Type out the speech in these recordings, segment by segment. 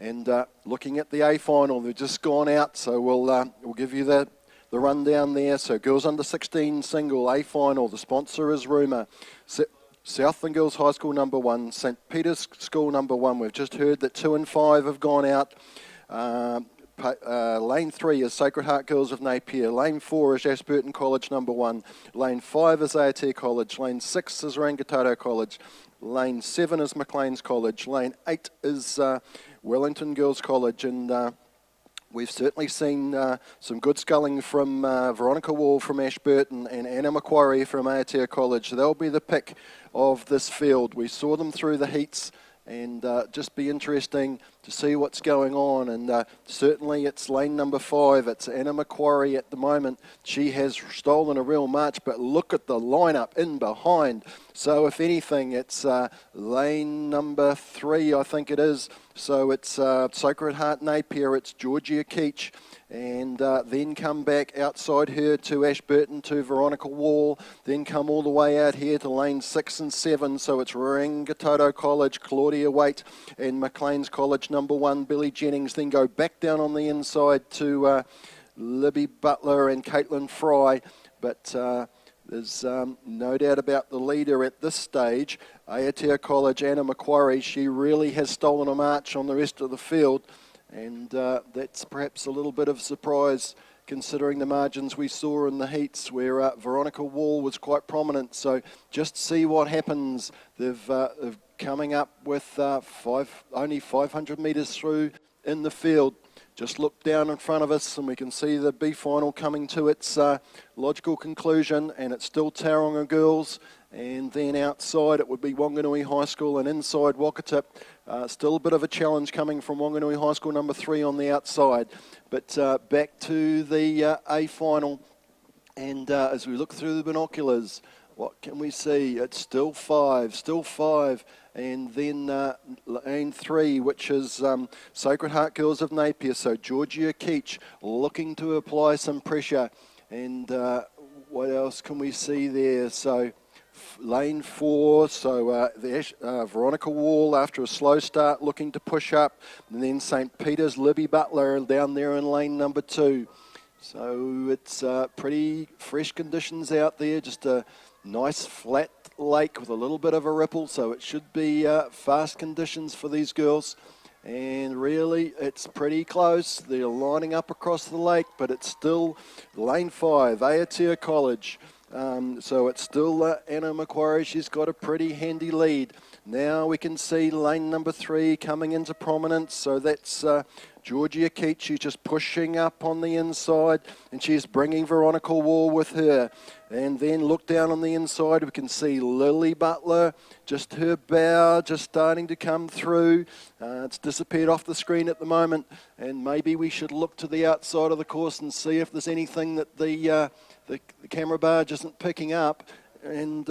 And looking at the A final, they've just gone out, so we'll give you the rundown there. So girls under 16 single A final. The sponsor is Rumour. Southland Girls High School number 1, St Peter's School number 1. We've just heard that 2 and 5 have gone out. Lane 3 is Sacred Heart Girls of Napier. Lane 4 is Ashburton College number 1. Lane 5 is Aotea College. Lane 6 is Rangitoto College. Lane 7 is Maclean's College. Lane 8 is Wellington Girls College. And we've certainly seen some good sculling from Veronica Wall from Ashburton and Anna Macquarie from Aotea College. They'll be the pick of this field. We saw them through the heats, and just be interesting to see what's going on. And certainly it's lane number 5. It's Anna Macquarie at the moment. She has stolen a real march, but look at the lineup in behind. So if anything, it's lane number 3, I think it is. So it's Sacred Heart Napier, it's Georgia Keach, and then come back outside her to Ashburton to Veronica Wall, then come all the way out here to lane 6 and 7, so it's Rangitoto College, Claudia Waite, and Maclean's College number 1, Billy Jennings, then go back down on the inside to Libby Butler and Caitlin Fry, but there's no doubt about the leader at this stage, Aotea College, Anna Macquarie. She really has stolen a march on the rest of the field, and that's perhaps a little bit of surprise considering the margins we saw in the heats where Veronica Wall was quite prominent. So just see what happens. They've coming up with only 500 metres through in the field. Just look down in front of us and we can see the B final coming to its logical conclusion, and it's still Tauranga Girls, and then outside it would be Wanganui High School, and inside Wakatip. Still a bit of a challenge coming from Wanganui High School number 3 on the outside. But back to the A final, and as we look through the binoculars, what can we see? It's still 5, and then lane 3, which is Sacred Heart Girls of Napier. So Georgia Keach looking to apply some pressure, and what else can we see there? So lane 4, so Veronica Wall after a slow start looking to push up, and then St Peter's Libby Butler down there in lane number 2. So it's pretty fresh conditions out there, just a nice flat lake with a little bit of a ripple, so it should be fast conditions for these girls. And really it's pretty close. They're lining up across the lake, but it's still lane 5, Aotea College. So it's still Anna Macquarie. She's got a pretty handy lead. Now we can see lane number 3 coming into prominence. So that's Georgia Keach. She's just pushing up on the inside, and she's bringing Veronica Wall with her. And then look down on the inside, we can see Lily Butler, just her bow, just starting to come through. It's disappeared off the screen at the moment, and maybe we should look to the outside of the course and see if there's anything that the camera barge isn't picking up. And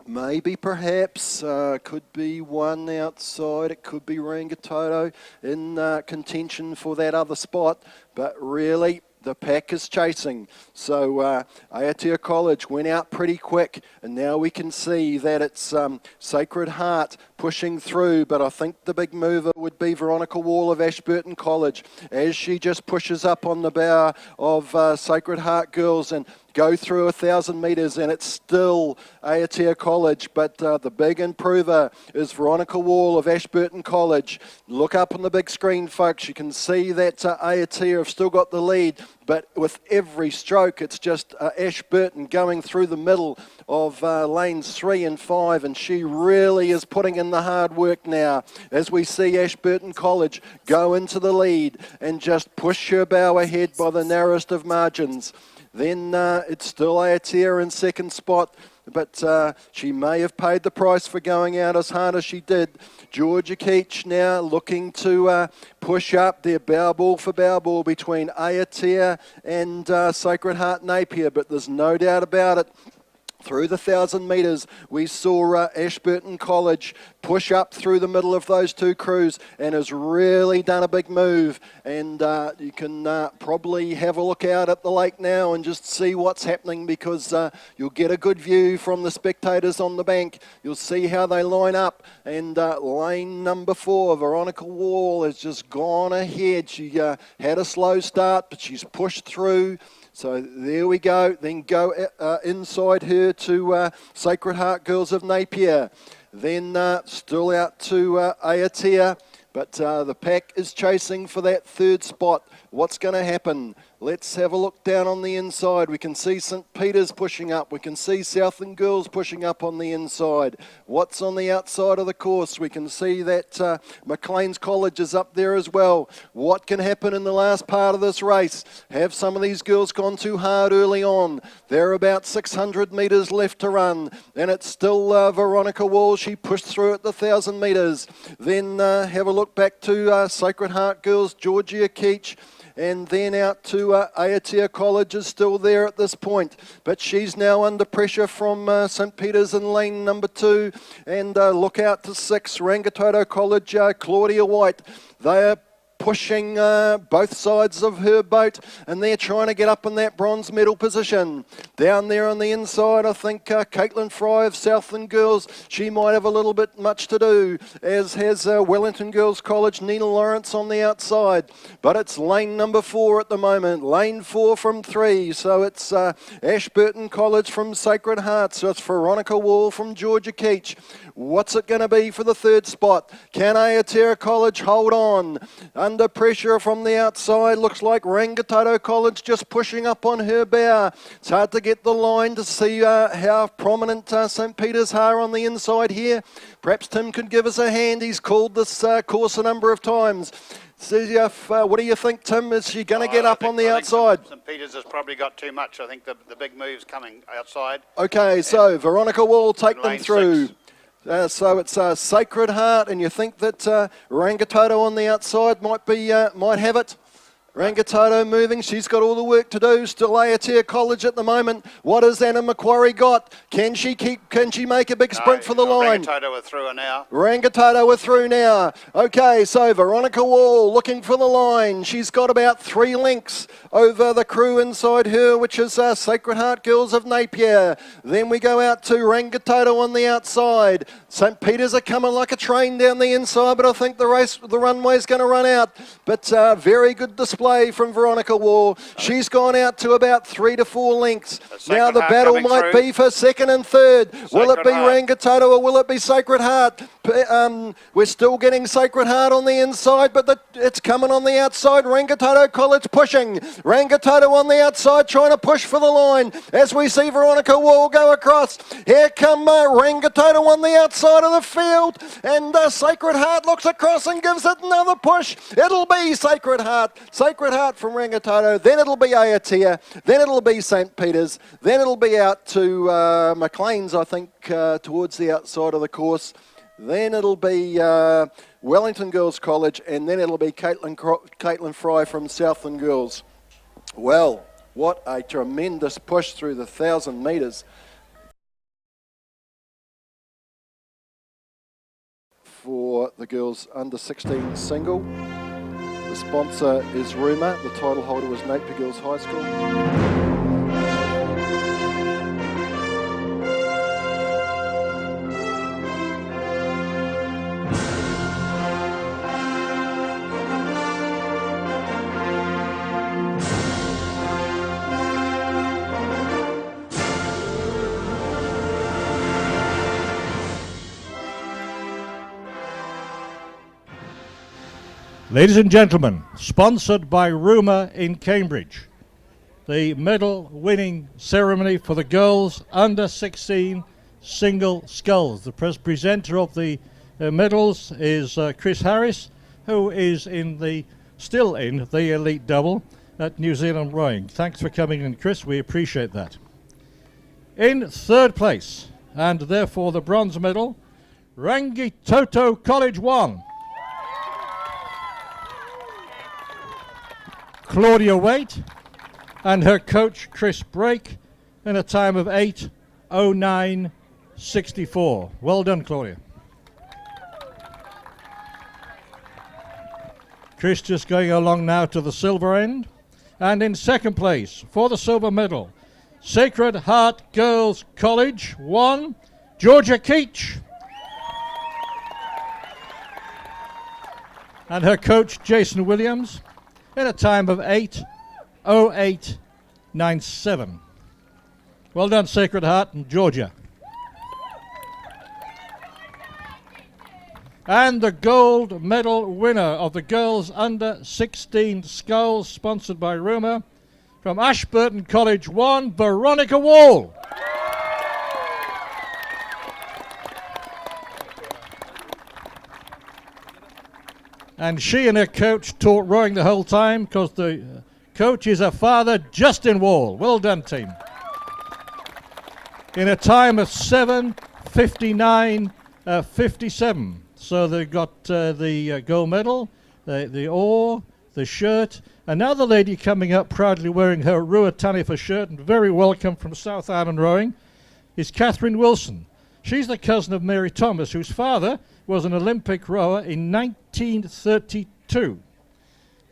maybe perhaps could be one outside. It could be Rangitoto in contention for that other spot, but really the pack is chasing. So Aotea College went out pretty quick, and now we can see that it's Sacred Heart pushing through, but I think the big mover would be Veronica Wall of Ashburton College as she just pushes up on the bow of Sacred Heart Girls and go through 1,000 metres, and it's still Aotea College, but the big improver is Veronica Wall of Ashburton College. Look up on the big screen, folks. You can see that Aotea have still got the lead, but with every stroke, it's just Ashburton going through the middle of lanes 3 and 5, and she really is putting in the hard work now as we see Ashburton College go into the lead and just push her bow ahead by the narrowest of margins. Then it's still Aotea in second spot, but she may have paid the price for going out as hard as she did. Georgia Keach now looking to push up their bow ball for bow ball between Aotea and Sacred Heart Napier, but there's no doubt about it. Through the 1,000 metres, we saw Ashburton College push up through the middle of those two crews and has really done a big move. And you can probably have a look out at the lake now and just see what's happening, because you'll get a good view from the spectators on the bank. You'll see how they line up. And lane number 4, Veronica Wall, has just gone ahead. She had a slow start, but she's pushed through. So there we go. Then go inside her to Sacred Heart Girls of Napier. Then still out to Aotea. But the pack is chasing for that third spot. What's going to happen? Let's have a look down on the inside. We can see St. Peter's pushing up. We can see Southland Girls pushing up on the inside. What's on the outside of the course? We can see that Maclean's College is up there as well. What can happen in the last part of this race? Have some of these girls gone too hard early on? There are about 600 metres left to run. And it's still Veronica Wall. She pushed through at the 1,000 metres. Then have a look back to Sacred Heart Girls, Georgia Keach. And then out to Aotea College is still there at this point. But she's now under pressure from St. Peter's in lane number 2. And look out to 6, Rangitoto College, Claudia White. They are pushing both sides of her boat, and they're trying to get up in that bronze medal position. Down there on the inside, I think Caitlin Fry of Southland Girls, she might have a little bit much to do, as has Wellington Girls College, Nina Lawrence on the outside. But it's lane number 4 at the moment, lane 4 from 3, so it's Ashburton College from Sacred Heart, so it's Veronica Wall from Georgia Keach. What's it going to be for the third spot? Can Aotea College hold on? Under pressure from the outside, looks like Rangitoto College just pushing up on her bow. It's hard to get the line to see how prominent St. Peter's are on the inside here. Perhaps Tim could give us a hand. He's called this course a number of times. What do you think, Tim? Is she going to get up on the outside? St. Peter's has probably got too much. I think the big move's coming outside. Okay, so Veronica will take them through. So it's Sacred Heart, and you think that Rangitoto on the outside might have it? Rangitoto moving, she's got all the work to do. Still Aotea College at the moment. What has Anna Macquarie got? Can she make a big sprint for the line? Rangitoto are through now. Rangitoto are through now. Okay, so Veronica Wall looking for the line. She's got about 3 lengths over the crew inside her, which is Sacred Heart Girls of Napier. Then we go out to Rangitoto on the outside. St. Peter's are coming like a train down the inside, but I think the runway's going to run out. But very good display from Veronica Wall. She's gone out to about 3 to 4 lengths. Now the battle might be for second and third. Will it be Rangitoto or will it be Sacred Heart? We're still getting Sacred Heart on the inside, but it's coming on the outside. Rangitoto College pushing. Rangitoto on the outside trying to push for the line as we see Veronica Wall go across. Here come Rangitoto on the outside of the field, and Sacred Heart looks across and gives it another push. It'll be Sacred Heart. Sacred Heart from Rangitoto, then it'll be Aotea, then it'll be St. Peter's, then it'll be out to Maclean's, I think, towards the outside of the course. Then it'll be Wellington Girls College, and then it'll be Caitlin Fry from Southland Girls. Well, what a tremendous push through the 1,000 metres. For the girls under 16 single. The sponsor is Rumour. The title holder was Napier Girls High School. Ladies and gentlemen, sponsored by Rumour in Cambridge, the medal winning ceremony for the girls under 16 single sculls. The presenter of the medals is Chris Harris, who is still in the elite double at New Zealand Rowing. Thanks for coming in, Chris. We appreciate that. In third place, and therefore the bronze medal, Rangitoto College 1. Claudia Waite and her coach Chris Brake in a time of 8, 09.64. Well done, Claudia. Chris just going along now to the silver end. And in second place for the silver medal, Sacred Heart Girls College 1, Georgia Keach. And her coach, Jason Williams, in a time of 8:08.97. Well done, Sacred Heart and Georgia. And the gold medal winner of the girls under 16 sculls, sponsored by Rumour, from Ashburton College 1, Veronica Wall. And she and her coach taught rowing the whole time, because the coach is her father, Justin Wall. Well done, team. In a time of 7:59.57. So they got the gold medal, the oar, the shirt. Another lady coming up proudly wearing her Ruatanifa shirt, and very welcome from South Island Rowing, is Catherine Wilson. She's the cousin of Mary Thomas, whose father was an Olympic rower in 1932.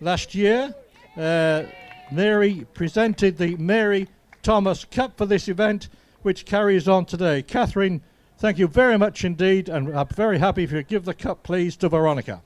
Last year, Mary presented the Mary Thomas Cup for this event, which carries on today. Catherine, thank you very much indeed, and I'm very happy if you give the cup, please, to Veronica.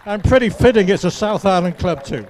And pretty fitting, it's a South Island club too.